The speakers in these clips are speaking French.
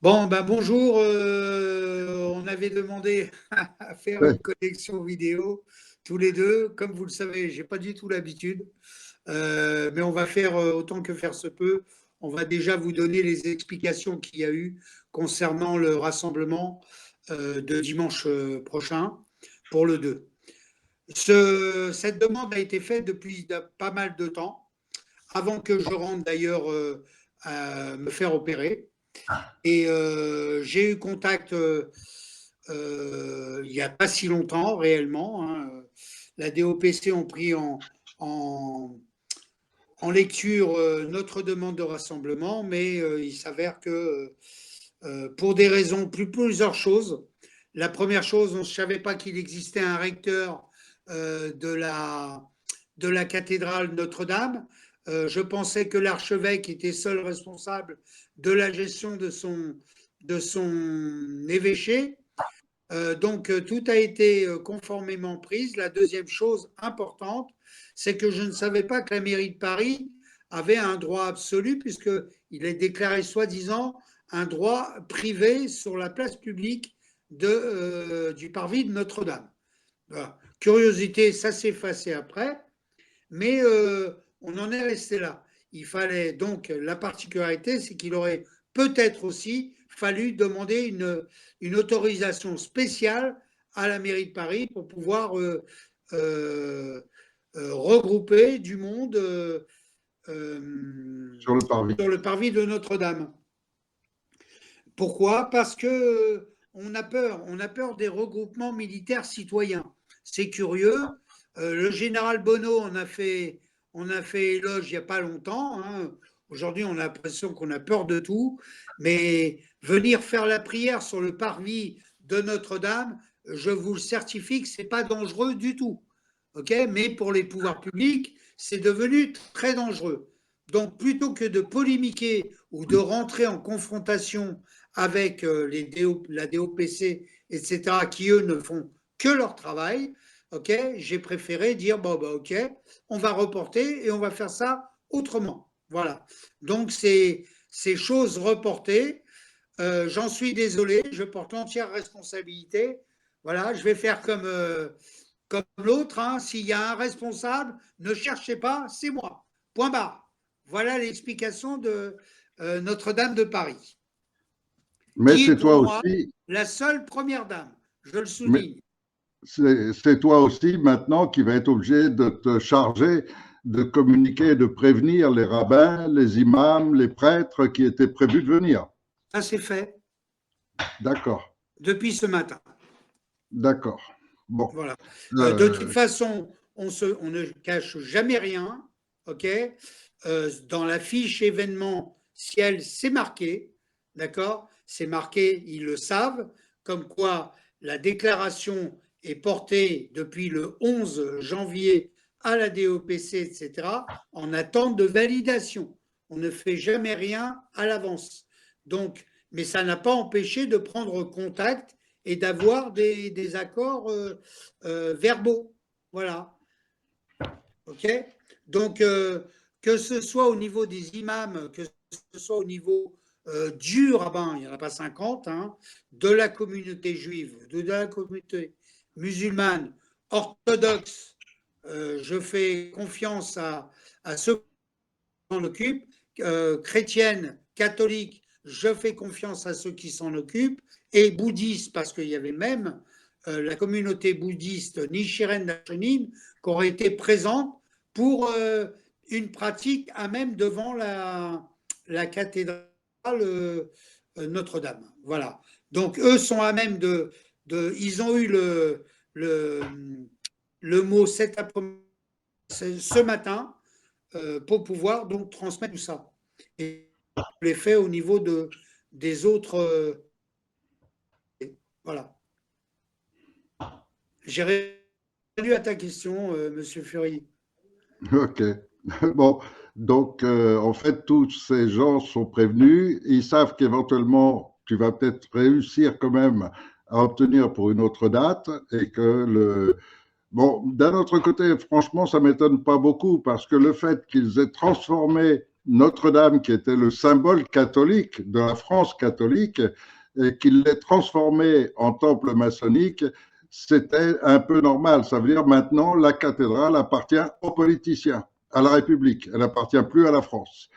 Bon, ben bonjour. On avait demandé à faire Ouais. une connexion vidéo tous les deux. Comme vous le savez, j'ai pas du tout l'habitude, mais on va faire autant que faire se peut. On va déjà vous donner les explications qu'il y a eu concernant le rassemblement de dimanche prochain pour le 2. Cette demande a été faite depuis pas mal de temps, avant que je rentre d'ailleurs à me faire opérer. Et j'ai eu contact il n'y a pas si longtemps réellement, hein. La DOPC ont pris en, en lecture notre demande de rassemblement, mais il s'avère que pour des raisons, plusieurs choses. La première chose, on ne savait pas qu'il existait un recteur de la cathédrale Notre-Dame. Je pensais que l'archevêque était seul responsable de la gestion de son évêché. Donc, tout a été conformément pris. La deuxième chose importante, c'est que je ne savais pas que la mairie de Paris avait un droit absolu, puisqu'il est déclaré soi-disant un droit privé sur la place publique du parvis de Notre-Dame. Voilà. Curiosité, ça s'est effacé après, mais on en est resté là. Il fallait donc, la particularité, c'est qu'il aurait peut-être aussi fallu demander une autorisation spéciale à la mairie de Paris pour pouvoir euh, regrouper du monde Sur le parvis. sur le parvis de Notre-Dame. Pourquoi? Parce que on a peur des regroupements militaires citoyens. C'est curieux. Le général Bonneau on a fait éloge il n'y a pas longtemps, hein. Aujourd'hui, on a l'impression qu'on a peur de tout, mais venir faire la prière sur le parvis de Notre-Dame, je vous le certifie que ce n'est pas dangereux du tout. Okay, mais pour les pouvoirs publics, c'est devenu très dangereux. Donc, plutôt que de polémiquer ou de rentrer en confrontation avec la DOPC, etc., qui eux ne font que leur travail, okay, j'ai préféré dire bon, bah, ok, on va reporter et on va faire ça autrement. Voilà. Donc, c'est choses reportées. J'en suis désolé, je porte l'entière responsabilité. Voilà, je vais faire comme l'autre, hein. S'il y a un responsable, ne cherchez pas, c'est moi. Point barre. Voilà l'explication de Notre-Dame de Paris, Mais qui est c'est pour toi moi aussi, la seule première dame, je le mais souligne. c'est toi aussi maintenant qui va être obligé de te charger de communiquer, de prévenir les rabbins, les imams, les prêtres qui étaient prévus de venir. Ça, c'est fait D'accord, depuis ce matin. d'accord. Bon, Voilà. De toute euh, façon, on ne cache jamais rien. OK. Dans la fiche événementielle, c'est marqué. D'accord. C'est marqué, ils le savent, comme quoi la déclaration est portée depuis le 11 janvier à la DOPC, etc., en attente de validation. On ne fait jamais rien à l'avance. Donc, mais ça n'a pas empêché de prendre contact et d'avoir des accords verbaux. Voilà. OK. Donc, que ce soit au niveau des imams, que ce soit au niveau du rabbin, il n'y en a pas 50, hein, de la communauté juive, de la communauté musulmane, orthodoxe, je fais confiance à ceux qui s'en occupent, chrétienne, catholique, je fais confiance à ceux qui s'en occupent, et bouddhiste, parce qu'il y avait même la communauté bouddhiste Nichiren Daishonin qui aurait été présente pour une pratique à même devant la cathédrale Notre-Dame. Voilà. Donc eux sont à même ils ont eu le, le mot cet après ce matin pour pouvoir donc transmettre tout ça. Et les faits au niveau des autres. Voilà. J'ai répondu à ta question, Monsieur Fury. ok. Bon, donc en fait, tous ces gens sont prévenus. Ils savent qu'éventuellement, tu vas peut-être réussir quand même à obtenir pour une autre date et que le, bon, d'un autre côté, franchement, ça m'étonne pas beaucoup parce que le fait qu'ils aient transformé Notre-Dame, qui était le symbole catholique de la France catholique, et qu'il l'ait transformé en temple maçonnique, c'était un peu normal. Ça veut dire maintenant, la cathédrale appartient aux politiciens, à la République. Elle n'appartient plus à la France.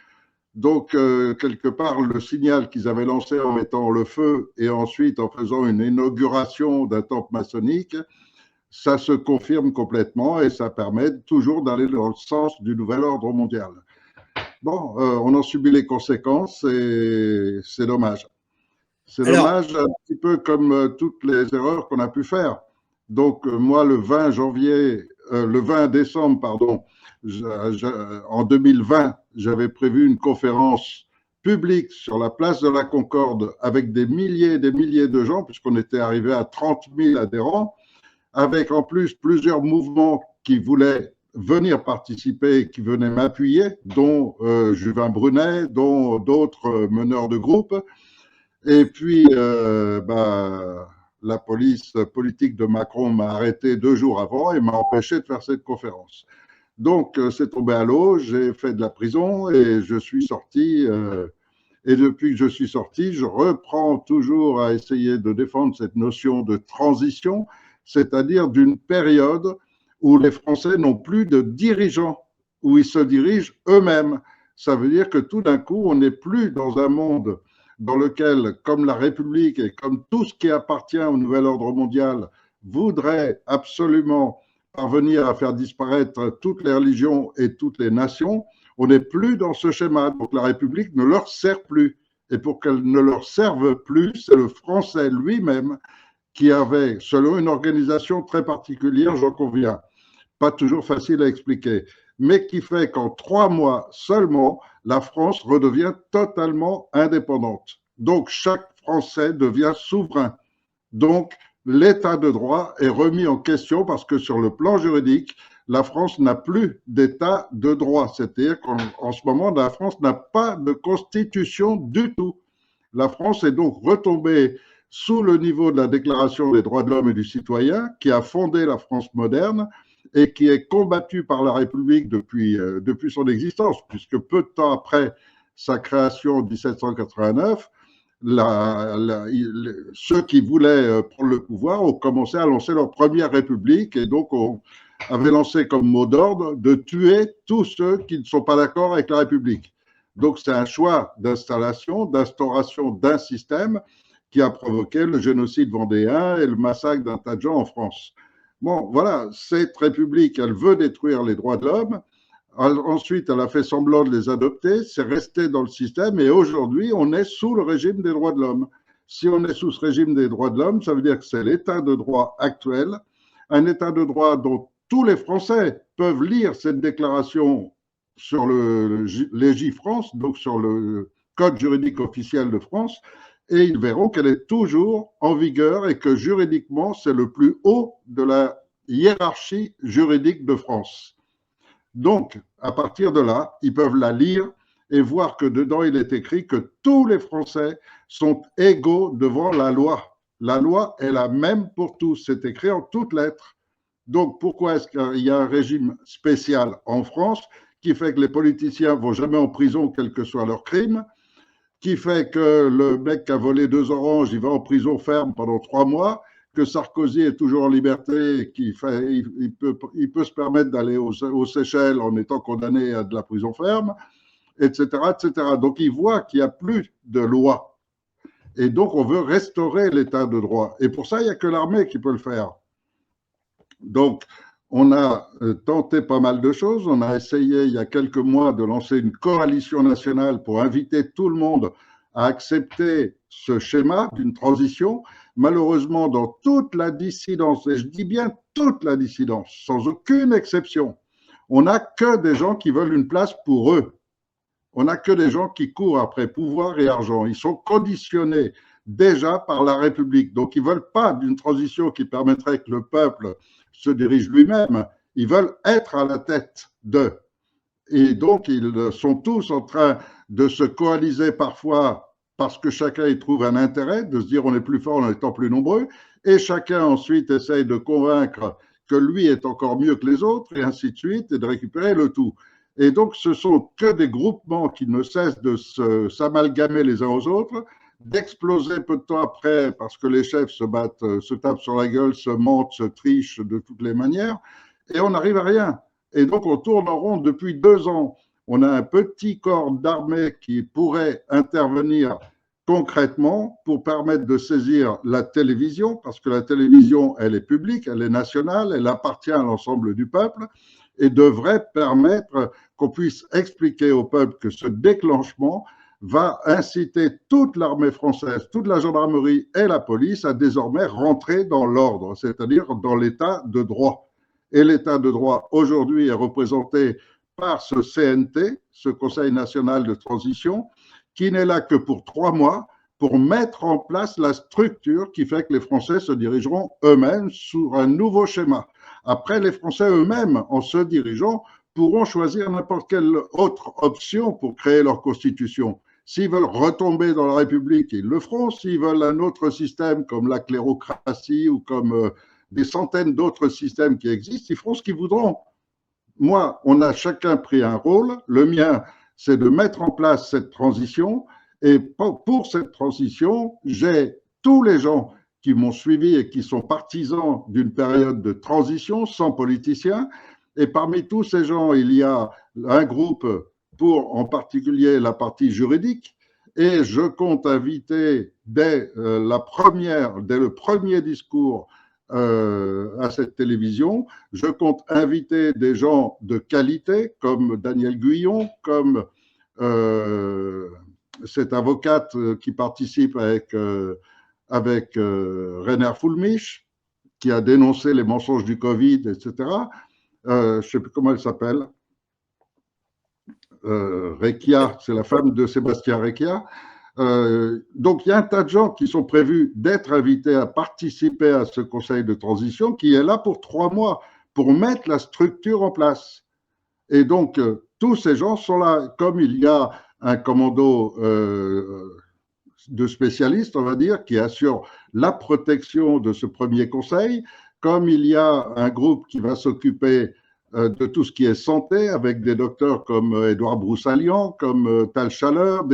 Donc, quelque part, le signal qu'ils avaient lancé en mettant le feu et ensuite en faisant une inauguration d'un temple maçonnique, ça se confirme complètement et ça permet toujours d'aller dans le sens du nouvel ordre mondial. Bon, on en subit les conséquences et c'est dommage. C'est dommage, un petit peu comme toutes les erreurs qu'on a pu faire. Donc, moi, le 20 décembre, pardon, en 2020, j'avais prévu une conférence publique sur la place de la Concorde avec des milliers et des milliers de gens, puisqu'on était arrivé à 30 000 adhérents, avec en plus plusieurs mouvements qui voulaient venir participer, qui venaient m'appuyer, dont Juvin Brunet, dont d'autres meneurs de groupe. Et puis, la police politique de Macron m'a arrêté 2 jours avant et m'a empêché de faire cette conférence. Donc, c'est tombé à l'eau, j'ai fait de la prison et je suis sorti. Et depuis que je suis sorti, je reprends toujours à essayer de défendre cette notion de transition, c'est-à-dire d'une période où les Français n'ont plus de dirigeants, où ils se dirigent eux-mêmes. Ça veut dire que tout d'un coup, on n'est plus dans un monde dans lequel, comme la République et comme tout ce qui appartient au nouvel ordre mondial, voudrait absolument parvenir à faire disparaître toutes les religions et toutes les nations, on n'est plus dans ce schéma. Donc la République ne leur sert plus. Et pour qu'elle ne leur serve plus, c'est le Français lui-même qui avait, selon une organisation très particulière, j'en conviens, pas toujours facile à expliquer, mais qui fait qu'en 3 mois seulement, la France redevient totalement indépendante. Donc, chaque Français devient souverain. Donc, l'état de droit est remis en question parce que sur le plan juridique, la France n'a plus d'état de droit. C'est-à-dire qu'en ce moment, la France n'a pas de constitution du tout. La France est donc retombée sous le niveau de la Déclaration des droits de l'homme et du citoyen, qui a fondé la France moderne et qui est combattue par la République depuis son existence, puisque peu de temps après sa création en 1789, ceux qui voulaient prendre le pouvoir ont commencé à lancer leur première République et donc on avait lancé comme mot d'ordre de tuer tous ceux qui ne sont pas d'accord avec la République. Donc c'est un choix d'instauration d'un système qui a provoqué le génocide vendéen et le massacre d'un tas de gens en France. Bon, voilà, cette République, elle veut détruire les droits de l'homme. Ensuite, elle a fait semblant de les adopter, c'est resté dans le système et aujourd'hui, on est sous le régime des droits de l'homme. Si on est sous ce régime des droits de l'homme, ça veut dire que c'est l'état de droit actuel, un état de droit dont tous les Français peuvent lire cette déclaration sur Légifrance, donc sur le Code juridique officiel de France, et ils verront qu'elle est toujours en vigueur et que juridiquement, c'est le plus haut de la hiérarchie juridique de France. Donc, à partir de là, ils peuvent la lire et voir que dedans, il est écrit que tous les Français sont égaux devant la loi. La loi est la même pour tous, c'est écrit en toutes lettres. Donc, pourquoi est-ce qu'il y a un régime spécial en France qui fait que les politiciens ne vont jamais en prison, quel que soit leur crime, qui fait que le mec qui a volé 2 oranges, il va en prison ferme pendant 3 mois, que Sarkozy est toujours en liberté, il peut se permettre d'aller aux Seychelles en étant condamné à de la prison ferme, etc., etc. Donc, il voit qu'il n'y a plus de loi. Et donc, on veut restaurer l'état de droit. Et pour ça, il n'y a que l'armée qui peut le faire. Donc, on a tenté pas mal de choses. On a essayé, il y a quelques mois, de lancer une coalition nationale pour inviter tout le monde à accepter ce schéma d'une transition. Malheureusement, dans toute la dissidence, et je dis bien toute la dissidence, sans aucune exception, on n'a que des gens qui veulent une place pour eux. On n'a que des gens qui courent après pouvoir et argent. Ils sont conditionnés déjà par la République. Donc, ils ne veulent pas d'une transition qui permettrait que le peuple se dirige lui-même. Ils veulent être à la tête d'eux. Et donc, ils sont tous en train de se coaliser parfois parce que chacun y trouve un intérêt, de se dire on est plus fort en étant plus nombreux, et chacun ensuite essaye de convaincre que lui est encore mieux que les autres, et ainsi de suite, et de récupérer le tout. Et donc, ce sont que des groupements qui ne cessent de s'amalgamer les uns aux autres, d'exploser peu de temps après parce que les chefs se battent, se tapent sur la gueule, se mentent, se trichent de toutes les manières, et on n'arrive à rien. Et donc, on tourne en rond depuis 2 ans. On a un petit corps d'armée qui pourrait intervenir concrètement pour permettre de saisir la télévision, parce que la télévision, elle est publique, elle est nationale, elle appartient à l'ensemble du peuple et devrait permettre qu'on puisse expliquer au peuple que ce déclenchement va inciter toute l'armée française, toute la gendarmerie et la police à désormais rentrer dans l'ordre, c'est-à-dire dans l'état de droit. Et l'état de droit aujourd'hui est représenté par ce CNT, ce Conseil national de transition, qui n'est là que pour 3 mois pour mettre en place la structure qui fait que les Français se dirigeront eux-mêmes sur un nouveau schéma. Après, les Français eux-mêmes, en se dirigeant, pourront choisir n'importe quelle autre option pour créer leur constitution. S'ils veulent retomber dans la République, ils le feront. S'ils veulent un autre système comme la clérocratie ou comme des centaines d'autres systèmes qui existent, ils feront ce qu'ils voudront. Moi, on a chacun pris un rôle. Le mien, c'est de mettre en place cette transition. Et pour cette transition, j'ai tous les gens qui m'ont suivi et qui sont partisans d'une période de transition sans politiciens. Et parmi tous ces gens, il y a un groupe pour en particulier la partie juridique. Et je compte inviter dès le premier discours à cette télévision, je compte inviter des gens de qualité comme Daniel Guyon, comme cette avocate qui participe avec Rainer Fulmich, qui a dénoncé les mensonges du Covid, etc. Je ne sais plus comment elle s'appelle. Recchia, c'est la femme de Sébastien Recchia. Donc, il y a un tas de gens qui sont prévus d'être invités à participer à ce conseil de transition qui est là pour 3 mois pour mettre la structure en place. Et donc, tous ces gens sont là. Comme il y a un commando de spécialistes, on va dire, qui assure la protection de ce premier conseil, comme il y a un groupe qui va s'occuper de tout ce qui est santé, avec des docteurs comme Édouard Broussalian, comme Tal Chaleur,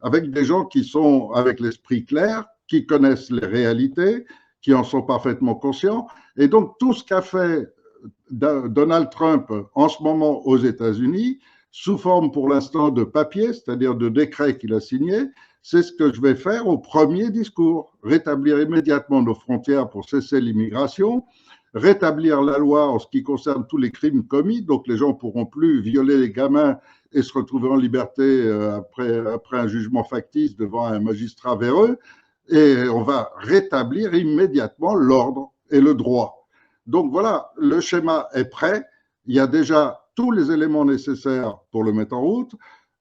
avec des gens qui sont avec l'esprit clair, qui connaissent les réalités, qui en sont parfaitement conscients. Et donc, tout ce qu'a fait Donald Trump en ce moment aux États-Unis, sous forme pour l'instant de papier, c'est-à-dire de décret qu'il a signé, c'est ce que je vais faire au premier discours. Rétablir immédiatement nos frontières pour cesser l'immigration, rétablir la loi en ce qui concerne tous les crimes commis, donc les gens ne pourront plus violer les gamins et se retrouver en liberté après un jugement factice devant un magistrat véreux, et on va rétablir immédiatement l'ordre et le droit. Donc voilà, le schéma est prêt, il y a déjà tous les éléments nécessaires pour le mettre en route.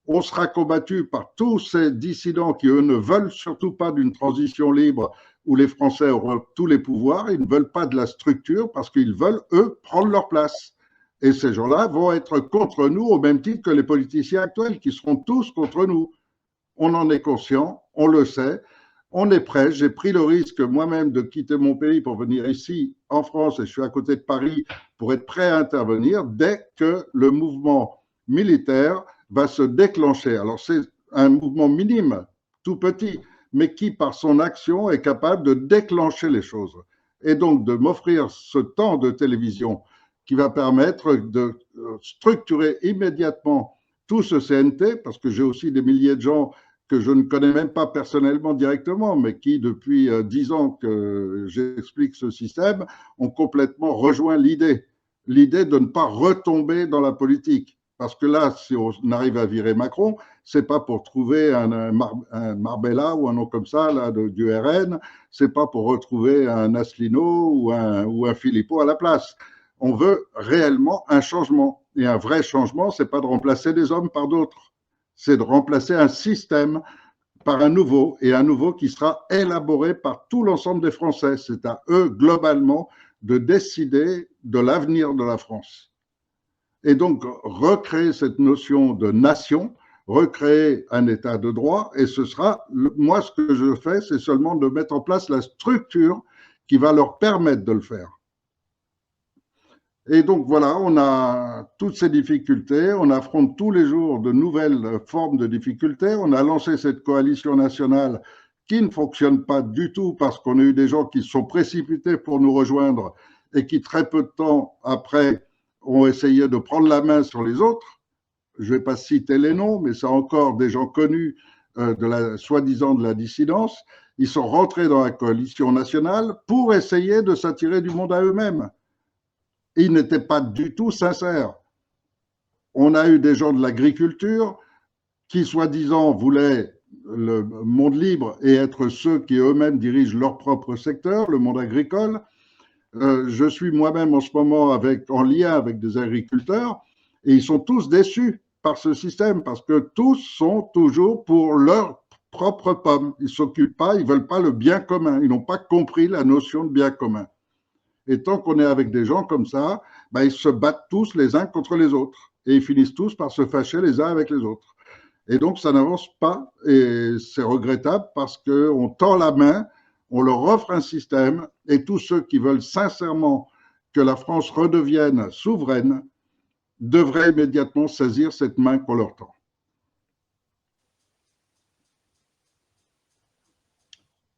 On sera combattu par tous ces dissidents qui, eux, ne veulent surtout pas d'une transition libre où les Français auront tous les pouvoirs. Ils ne veulent pas de la structure parce qu'ils veulent, eux, prendre leur place. Et ces gens-là vont être contre nous au même titre que les politiciens actuels qui seront tous contre nous. On en est conscient, on le sait, on est prêt. J'ai pris le risque moi-même de quitter mon pays pour venir ici en France et je suis à côté de Paris pour être prêt à intervenir dès que le mouvement militaire va se déclencher. Alors c'est un mouvement minime, tout petit, mais qui par son action est capable de déclencher les choses. Et donc de m'offrir ce temps de télévision qui va permettre de structurer immédiatement tout ce CNT, parce que j'ai aussi des milliers de gens que je ne connais même pas personnellement directement, mais qui, depuis 10 ans que j'explique ce système, ont complètement rejoint l'idée de ne pas retomber dans la politique. Parce que là, si on arrive à virer Macron, c'est pas pour trouver un Marbella ou un nom comme ça là, du RN, c'est pas pour retrouver un Asselineau ou un Philippot à la place. On veut réellement un changement. Et un vrai changement, c'est pas de remplacer des hommes par d'autres, c'est de remplacer un système par un nouveau, et un nouveau qui sera élaboré par tout l'ensemble des Français. C'est à eux, globalement, de décider de l'avenir de la France. Et donc, recréer cette notion de nation, recréer un état de droit, et ce sera, moi, ce que je fais, c'est seulement de mettre en place la structure qui va leur permettre de le faire. Et donc voilà, on a toutes ces difficultés, on affronte tous les jours de nouvelles formes de difficultés. On a lancé cette coalition nationale qui ne fonctionne pas du tout parce qu'on a eu des gens qui se sont précipités pour nous rejoindre et qui très peu de temps après ont essayé de prendre la main sur les autres. Je ne vais pas citer les noms, mais c'est encore des gens connus de la soi-disant de la dissidence. Ils sont rentrés dans la coalition nationale pour essayer de s'attirer du monde à eux-mêmes. Ils n'étaient pas du tout sincères. On a eu des gens de l'agriculture qui, soi-disant, voulaient le monde libre et être ceux qui eux-mêmes dirigent leur propre secteur, le monde agricole. Je suis moi-même en ce moment en lien avec des agriculteurs et ils sont tous déçus par ce système parce que tous sont toujours pour leur propre pomme. Ils ne s'occupent pas, ils ne veulent pas le bien commun. Ils n'ont pas compris la notion de bien commun. Et tant qu'on est avec des gens comme ça, ben, ils se battent tous les uns contre les autres. Et ils finissent tous par se fâcher les uns avec les autres. Et donc, ça n'avance pas. Et c'est regrettable parce qu'on tend la main, on leur offre un système, et tous ceux qui veulent sincèrement que la France redevienne souveraine devraient immédiatement saisir cette main qu'on leur tend.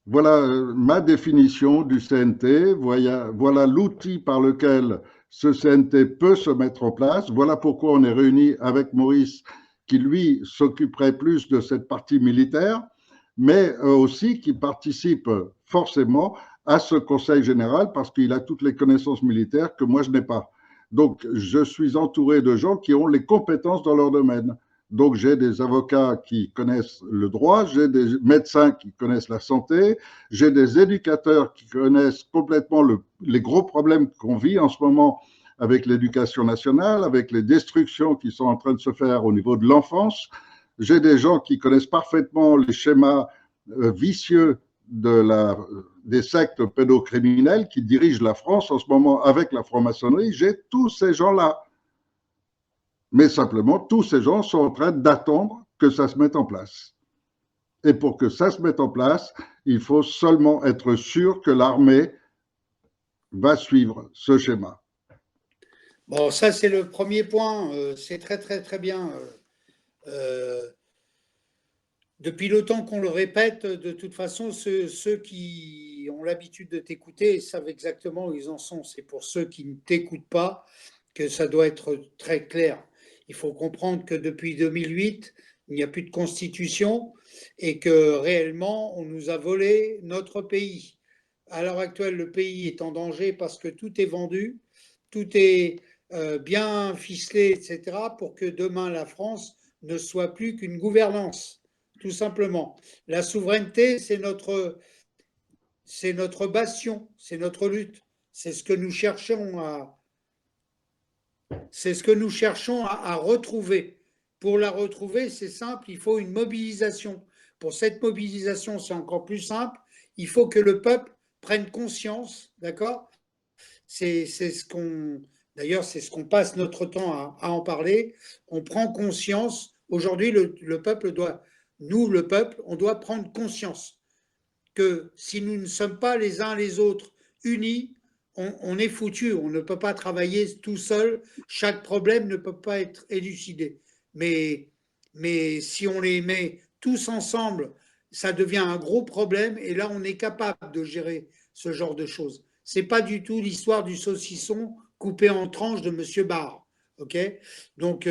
Voilà ma définition du CNT. Voilà l'outil par lequel ce CNT peut se mettre en place. Voilà pourquoi on est réunis avec Maurice, qui lui s'occuperait plus de cette partie militaire, mais aussi qui participe forcément à ce Conseil général parce qu'il a toutes les connaissances militaires que moi je n'ai pas. Donc je suis entouré de gens qui ont les compétences dans leur domaine. Donc, j'ai des avocats qui connaissent le droit, j'ai des médecins qui connaissent la santé, j'ai des éducateurs qui connaissent complètement les gros problèmes qu'on vit en ce moment avec l'éducation nationale, avec les destructions qui sont en train de se faire au niveau de l'enfance. J'ai des gens qui connaissent parfaitement les schémas vicieux des sectes pédocriminels qui dirigent la France en ce moment avec la franc-maçonnerie. J'ai tous ces gens-là. Mais simplement, tous ces gens sont en train d'attendre que ça se mette en place. Et pour que ça se mette en place, il faut seulement être sûr que l'armée va suivre ce schéma. Bon, ça, c'est le premier point. C'est très, très, très bien. Depuis le temps qu'on le répète, de toute façon, ceux qui ont l'habitude de t'écouter savent exactement où ils en sont. C'est pour ceux qui ne t'écoutent pas que ça doit être très clair. Il faut comprendre que depuis 2008, il n'y a plus de constitution et que réellement, on nous a volé notre pays. À l'heure actuelle, le pays est en danger parce que tout est vendu, tout est bien ficelé, etc., pour que demain, la France ne soit plus qu'une gouvernance, tout simplement. La souveraineté, c'est notre bastion, c'est notre lutte. C'est ce que nous cherchons à retrouver. Pour la retrouver, c'est simple, il faut une mobilisation. Pour cette mobilisation, c'est encore plus simple. Il faut que le peuple prenne conscience, d'accord? D'ailleurs, c'est ce qu'on passe notre temps à en parler. On prend conscience. Aujourd'hui, le peuple nous, le peuple, on doit prendre conscience que si nous ne sommes pas les uns les autres unis, on est foutu. On ne peut pas travailler tout seul. Chaque problème ne peut pas être élucidé. Mais si on les met tous ensemble, ça devient un gros problème. Et là, on est capable de gérer ce genre de choses. C'est pas du tout l'histoire du saucisson coupé en tranches de Monsieur Barre. Ok. Donc,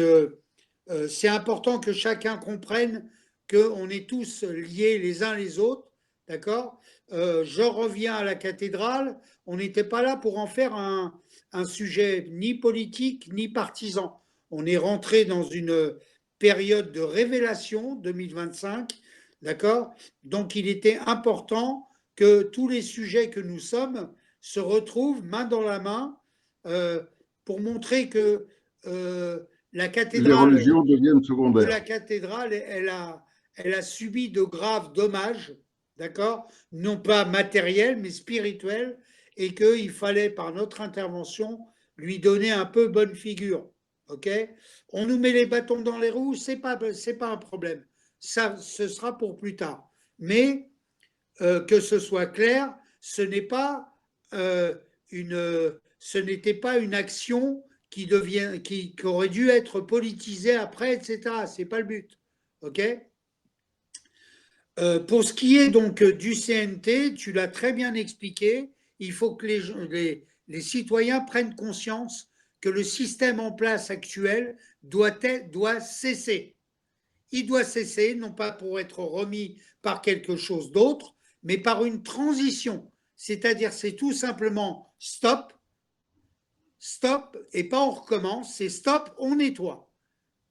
c'est important que chacun comprenne qu'on est tous liés les uns les autres. D'accord. Je reviens à la cathédrale. On n'était pas là pour en faire un sujet ni politique ni partisan. On est rentré dans une période de révélation 2025. D'accord. Donc, il était important que tous les sujets que nous sommes se retrouvent main dans la main pour montrer que la Les cathédrale, religions deviennent secondaires. elle a subi de graves dommages, d'accord, non pas matériels, mais spirituels, et qu'il fallait, par notre intervention, lui donner un peu bonne figure. Ok. On nous met les bâtons dans les roues, c'est pas un problème. Ça, ce sera pour plus tard. Mais que ce soit clair, ce n'est pas une ce n'était pas une action qui aurait dû être politisée après, etc. Ce n'est pas le but. OK. Pour ce qui est donc du CNT, tu l'as très bien expliqué, il faut que les citoyens prennent conscience que le système en place actuel doit cesser. Il doit cesser, non pas pour être remis par quelque chose d'autre, mais par une transition. C'est-à-dire, c'est tout simplement stop, stop, et pas on recommence, c'est stop, on nettoie.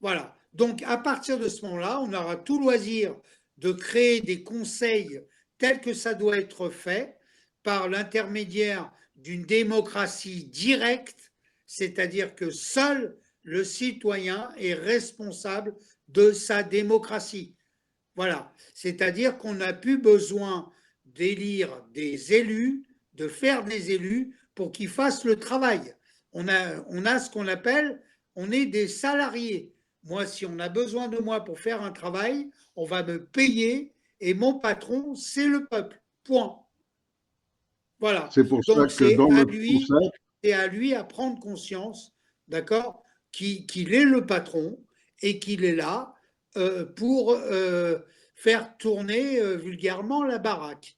Voilà. Donc, à partir de ce moment-là, on aura tout loisir de créer des conseils tels que ça doit être fait par l'intermédiaire d'une démocratie directe, c'est-à-dire que seul le citoyen est responsable de sa démocratie. Voilà. C'est-à-dire qu'on n'a plus besoin d'élire des élus, de faire des élus pour qu'ils fassent le travail. On a ce qu'on appelle, on est des salariés. Moi, si on a besoin de moi pour faire un travail, on va me payer et mon patron, c'est le peuple. Point. Voilà. C'est pour ça Donc, que dans le concept, c'est à lui à prendre conscience, d'accord, qu'il est le patron et qu'il est là pour faire tourner vulgairement la baraque.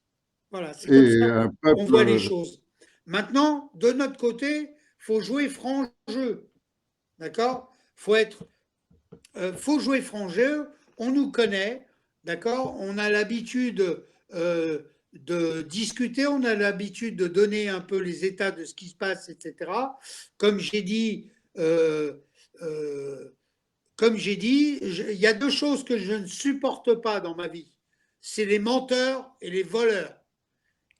Voilà, c'est comme et ça un qu'on voit les peuple, choses. Maintenant, de notre côté, il faut jouer franc jeu. D'accord. Faut jouer franc jeu. On nous connaît. D'accord. On a l'habitude de discuter. On a l'habitude de donner un peu les états de ce qui se passe, etc. Comme j'ai dit, euh, euh, il y a deux choses que je ne supporte pas dans ma vie. C'est les menteurs et les voleurs.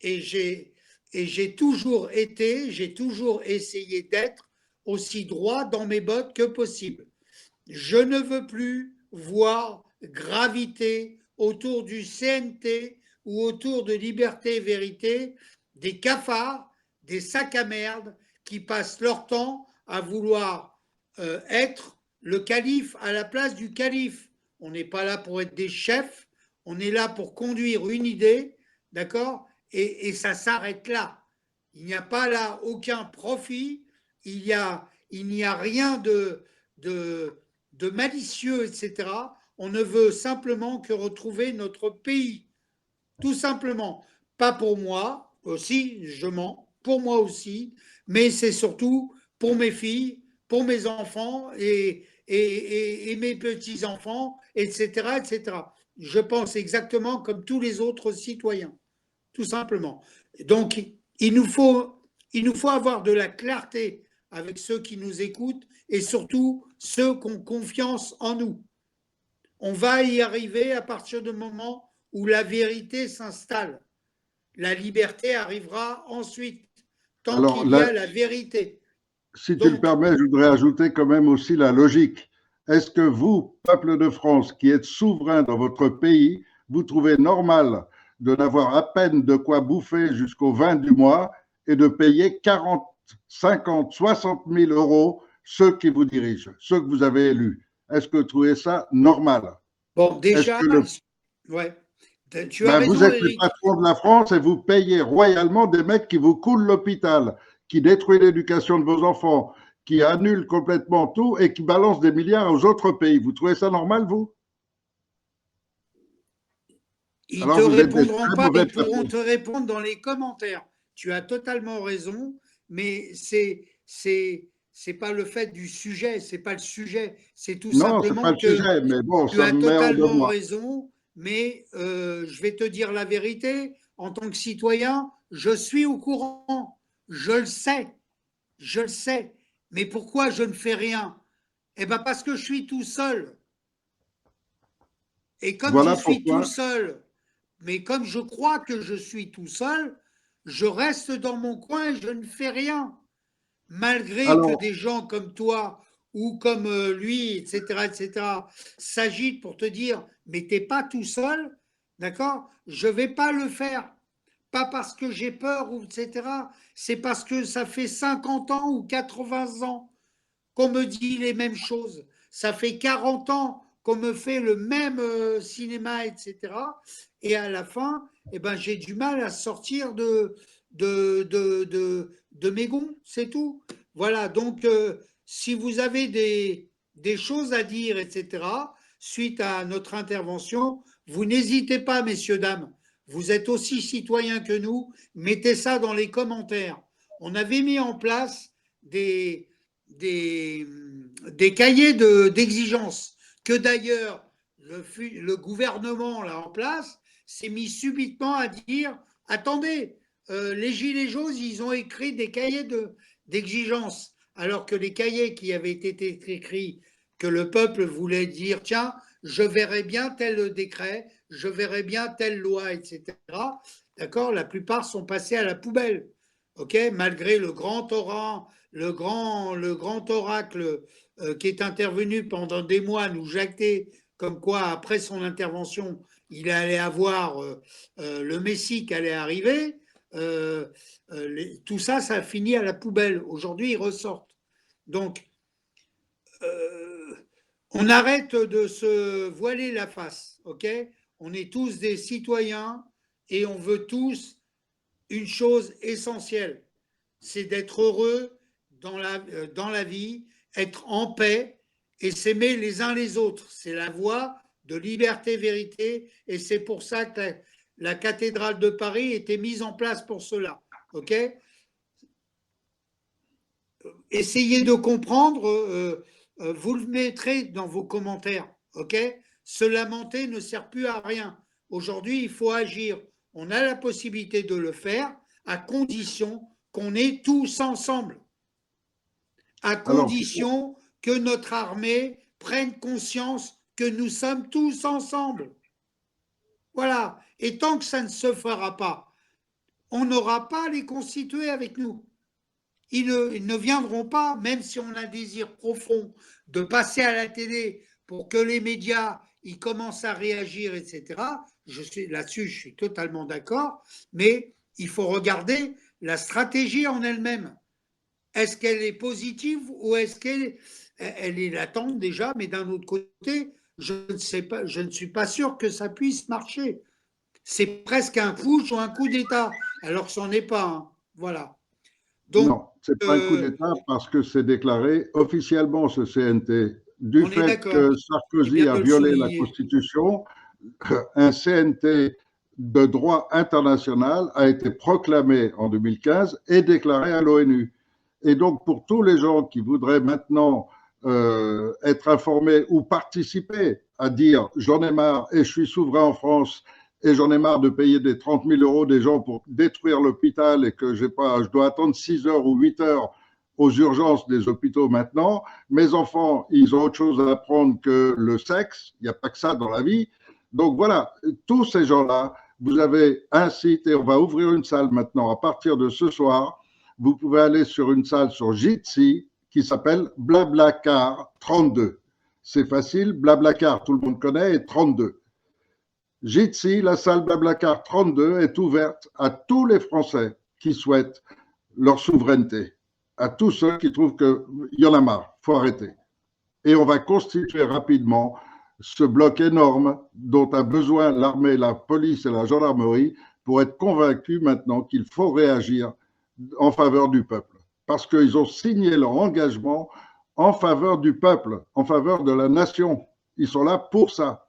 Et j'ai toujours été, j'ai toujours essayé d'être aussi droit dans mes bottes que possible. Je ne veux plus voir graviter autour du CNT ou autour de Liberté et Vérité des cafards, des sacs à merde qui passent leur temps à vouloir être le calife à la place du calife. On n'est pas là pour être des chefs, on est là pour conduire une idée, d'accord, et ça s'arrête là. Il n'y a pas là aucun profit, il n'y a rien de malicieux, etc. On ne veut simplement que retrouver notre pays, tout simplement. Pas pour moi aussi, je mens, pour moi aussi, mais c'est surtout pour mes filles, pour mes enfants et mes petits-enfants, etc., etc. Je pense exactement comme tous les autres citoyens, tout simplement. Donc, il nous faut avoir de la clarté avec ceux qui nous écoutent et surtout ceux qui ont confiance en nous. On va y arriver à partir du moment où la vérité s'installe. La liberté arrivera ensuite, tant alors qu'il y là, a la vérité. si tu le Donc, permets, je voudrais ajouter quand même aussi la logique. Est-ce que vous, peuple de France, qui êtes souverain dans votre pays, vous trouvez normal de n'avoir à peine de quoi bouffer jusqu'au 20 du mois et de payer 40, 50, 60 000 euros ceux qui vous dirigent, ceux que vous avez élus? Est-ce que vous trouvez ça normal? bon, Est-ce déjà, que le ouais, tu as Ben, vous raison, êtes le Eric. patron de la France et vous payez royalement des mecs qui vous coulent l'hôpital, qui détruisent l'éducation de vos enfants, qui annulent complètement tout et qui balancent des milliards aux autres pays. Vous trouvez ça normal, vous? Ils te Alors vous êtes des répondront très pas, mauvais ils pourront patrons. te répondre dans les commentaires. Tu as totalement raison, mais c'est pas le fait du sujet, c'est pas le sujet. C'est tout Non, c'est pas simplement le que sujet, mais bon, tu ça as me met hors de totalement moi. raison, mais je vais te dire la vérité. En tant que citoyen, je suis au courant. Je le sais, je le sais. Mais pourquoi je ne fais rien? Eh bien, parce que je suis tout seul. Et comme je Voilà suis tout pourquoi. seul, mais comme je crois que je suis tout seul, je reste dans mon coin et je ne fais rien. Malgré que Alors, des gens comme toi ou comme lui, etc., s'agitent pour te dire, mais t'es pas tout seul, d'accord? Je vais pas le faire. Pas parce que j'ai peur, ou etc. C'est parce que ça fait 50 ans ou 80 ans qu'on me dit les mêmes choses. Ça fait 40 ans qu'on me fait le même cinéma, etc. Et à la fin, eh ben, j'ai du mal à sortir de mégots, c'est tout. Voilà, donc si vous avez des choses à dire, etc., suite à notre intervention, vous n'hésitez pas, messieurs, dames. Vous êtes aussi citoyens que nous. Mettez ça dans les commentaires. On avait mis en place des cahiers d'exigence que d'ailleurs le gouvernement là en place s'est mis subitement à dire attendez, les Gilets jaunes, ils ont écrit des cahiers d'exigence, alors que les cahiers qui avaient été écrits, que le peuple voulait dire tiens, je verrai bien tel décret, je verrai bien telle loi, etc. D'accord, la plupart sont passés à la poubelle. Ok, malgré le grand oracle qui est intervenu pendant des mois, nous jacter comme quoi après son intervention, il allait avoir le Messie qui allait arriver. Tout ça, ça a fini à la poubelle. Aujourd'hui, ils ressortent. Donc, on arrête de se voiler la face, ok? On est tous des citoyens et on veut tous une chose essentielle, c'est d'être heureux dans la vie, être en paix et s'aimer les uns les autres. C'est la voie de liberté, vérité, et c'est pour ça que la cathédrale de Paris était mise en place pour cela. Ok? Essayez de comprendre, vous le mettrez dans vos commentaires. Ok? Se lamenter ne sert plus à rien. Aujourd'hui, il faut agir. On a la possibilité de le faire à condition qu'on est tous ensemble. À condition que notre armée prenne conscience que nous sommes tous ensemble. Voilà. Et tant que ça ne se fera pas, on n'aura pas à les constituer avec nous. Ils ne viendront pas, même si on a un désir profond de passer à la télé pour que les médias ils commencent à réagir, etc. Là-dessus, je suis totalement d'accord, mais il faut regarder la stratégie en elle-même. Est-ce qu'elle est positive ou est-ce qu'elle est latente déjà, mais d'un autre côté, je ne suis pas sûr que ça puisse marcher. C'est presque un push ou un coup d'État, alors que ce n'en est pas. Hein. Voilà. Donc, non, ce n'est pas un coup d'État parce que c'est déclaré officiellement ce CNT. Du fait que Sarkozy a violé la Constitution, un CNT de droit international a été proclamé en 2015 et déclaré à l'ONU. Et donc, pour tous les gens qui voudraient maintenant être informés ou participer à dire j'en ai marre et je suis souverain en France et j'en ai marre de payer des 30 000 € des gens pour détruire l'hôpital et que je dois attendre 6 heures ou 8 heures aux urgences des hôpitaux maintenant. Mes enfants, ils ont autre chose à apprendre que le sexe. Il n'y a pas que ça dans la vie. Donc voilà, tous ces gens-là, vous avez un site et on va ouvrir une salle maintenant à partir de ce soir. Vous pouvez aller sur une salle sur Jitsi qui s'appelle Blablacar 32. C'est facile, Blablacar, tout le monde connaît, et 32. Jitsi, la salle Blablacar 32 est ouverte à tous les Français qui souhaitent leur souveraineté, à tous ceux qui trouvent qu'il y en a marre, il faut arrêter. Et on va constituer rapidement ce bloc énorme dont a besoin l'armée, la police et la gendarmerie pour être convaincus maintenant qu'il faut réagir en faveur du peuple. Parce qu'ils ont signé leur engagement en faveur du peuple, en faveur de la nation. Ils sont là pour ça.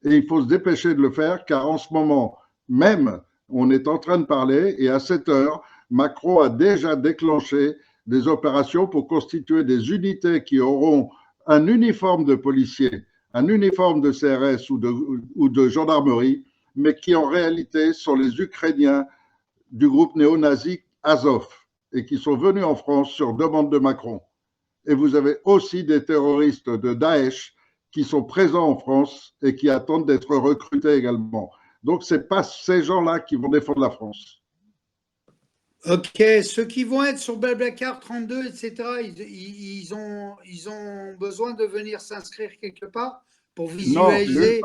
Et il faut se dépêcher de le faire, car en ce moment même, on est en train de parler, et à 7 heures, Macron a déjà déclenché des opérations pour constituer des unités qui auront un uniforme de policiers, un uniforme de CRS ou de gendarmerie, mais qui en réalité sont les Ukrainiens du groupe néo-nazi Azov, et qui sont venus en France sur demande de Macron. Et vous avez aussi des terroristes de Daesh qui sont présents en France et qui attendent d'être recrutés également. Donc, ce n'est pas ces gens-là qui vont défendre la France. Ok, ceux qui vont être sur Blablacar 32, etc., ils ont besoin de venir s'inscrire quelque part pour visualiser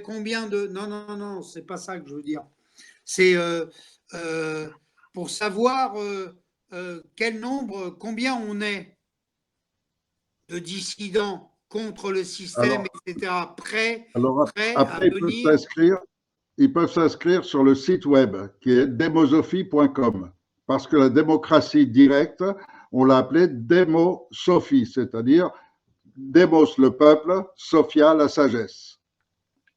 combien de... Non, c'est pas ça que je veux dire. C'est pour savoir quel nombre, combien on est de dissidents contre le système, etc., prêts à venir. Ils peuvent s'inscrire sur le site web qui est demosophie.com parce que la démocratie directe, on l'a appelée démosophie, c'est-à-dire démos le peuple, sophia la sagesse.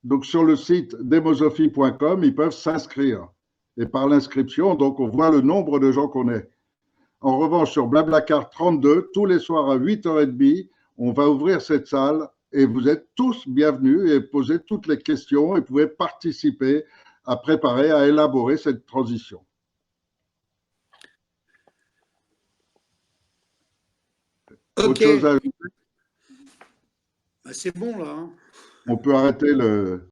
Donc sur le site demosophie.com, ils peuvent s'inscrire. Et par l'inscription, donc on voit le nombre de gens qu'on est. En revanche, sur Blablacar 32, tous les soirs à 8h30, on va ouvrir cette salle et vous êtes tous bienvenus et posez toutes les questions et pouvez participer à préparer, à élaborer cette transition. Ok. Autre chose à ajouter? C'est bon là. Hein. On peut arrêter le,